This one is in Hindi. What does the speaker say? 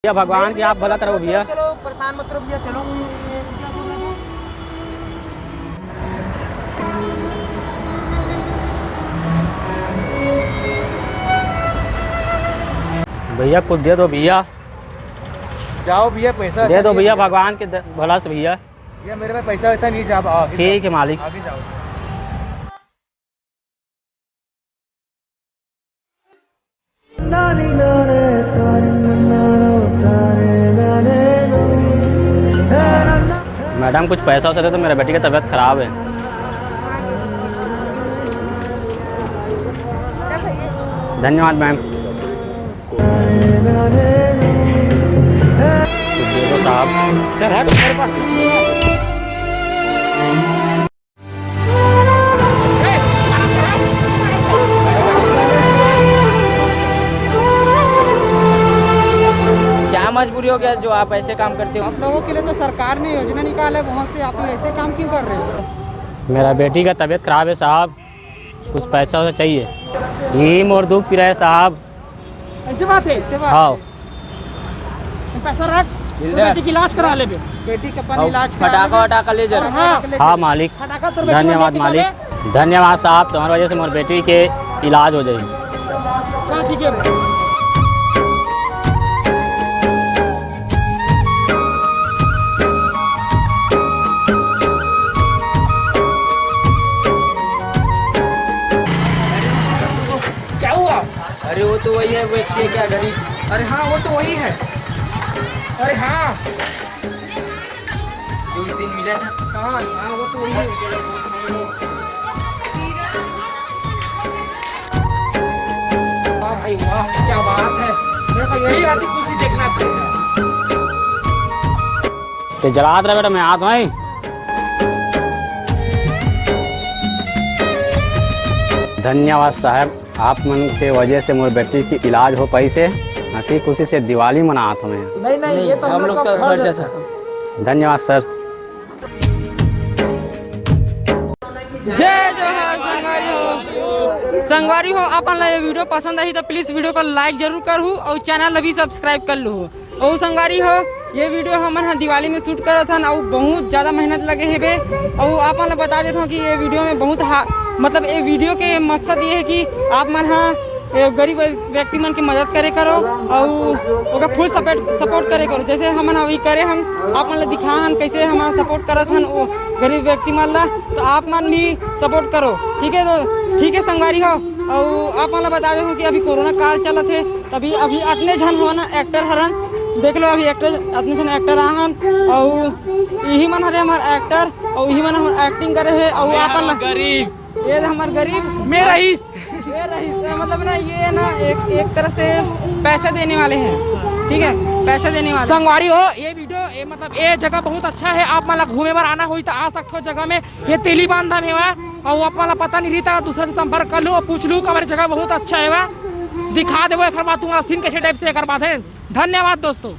भैया भगवान की आप भला करो भैया। चलो परेशान मत करो भैया, चलो। भैया कुछ दे दो भैया। जाओ भैया, पैसा दे दो भैया भगवान के भला से भैया। भैया मेरे में पैसा वैसा नहीं है, आप आगे ठीक है मालिक। आगे जाओ। मैडम कुछ पैसा वैसा दे तो मेरे बेटी की तबीयत खराब है। धन्यवाद मैम। दे दो साहब। क्या मजबूरी हो गया जो आप ऐसे काम करते हो? आप लोगों के लिए तो सरकार ने योजना निकाला है, वहाँ से आप ऐसे काम क्यों कर रहे हो? मेरा बेटी का तबीयत खराब है साहब, कुछ पैसा वैसा चाहिए। नीम और दूध पी रहे साहब। ऐसे बात है, ऐसे बात हाँ है। पैसा रख, बेटी की इलाज करा ले। बेटी का अपन इलाज फटाका वटाका ले जा। हाँ मालिक। धन्यवाद मालिक। धन्यवाद साहब, तुम्हारी वजह से मेरी बेटी के इलाज हो जाएगी। ठीक है। अरे वो तो वही है, व्यक्ति है क्या गरीब? अरे हाँ वो तो वही है। अरे हाँ जो उस दिन मिला था। हाँ वो तो वही है। वाह भाई वाह, क्या बात है। मेरे को यही ऐसी खुशी देखना चाहिए। तो जला रहा बेटा, मैं आता हूँ। धन्यवाद साहब, आप मन के वजह से मेरी बेटी की इलाज हो पाई से हंसी खुशी से दिवाली मनाता हूँ मैं। नहीं ये तो हम लोग का फर्ज है सर। धन्यवाद सर। जय जोहार संगवारी हो। अपन ला ये वीडियो पसंद आई तो प्लीज वीडियो को लाइक जरूर करू और चैनल अभी सब्सक्राइब कर लू। और संगवारी हो, ये वीडियो हमन दिवाली में शूट करा था और बहुत ज़्यादा मेहनत लगे है। और अपन ला बता देता हूँ कि ये वीडियो में बहुत मतलब ये वीडियो के मकसद ये है कि आप मन गरीब व्यक्ति मन की मदद करे करो और फुल सपोर्ट करे करो। जैसे हमन अभी करे, हम आप मन दिखा हन कैसे हमारा सपोर्ट करत हन वो गरीब व्यक्ति मन ला, तो आप मन भी सपोर्ट करो। ठीक है, तो ठीक है संगवारी हो। और आप मन बता देता हूँ कि अभी कोरोना काल चलत है, तभी अभी अपने झन हो ना एक्टर हरन, देख लो अभी एक्टर अपने झन एक्टर आहन और यही मन हरे हमारे एक्टर और यही मन हमारे एक्टिंग करे है। और आप गरीब ये हमारे गरीब मेरा रईस मतलब ना, ये ना एक तरह से पैसे देने वाले हैं। ठीक है, पैसे देने वाले संगवारी हो। ये वीडियो ये मतलब ये जगह बहुत अच्छा है। आप मतलब घूमे बार आना हुई तो आ सकते हो जगह में। ये तेली बांधा में है और आप मतलब पता नहीं रहता, दूसरे से संपर्क कर लो और पूछ लो कि हमारी जगह बहुत अच्छा है। दिखा दे वो एक बार तुम्हारा सीन कैसे टाइप से एक बात है। धन्यवाद दोस्तों।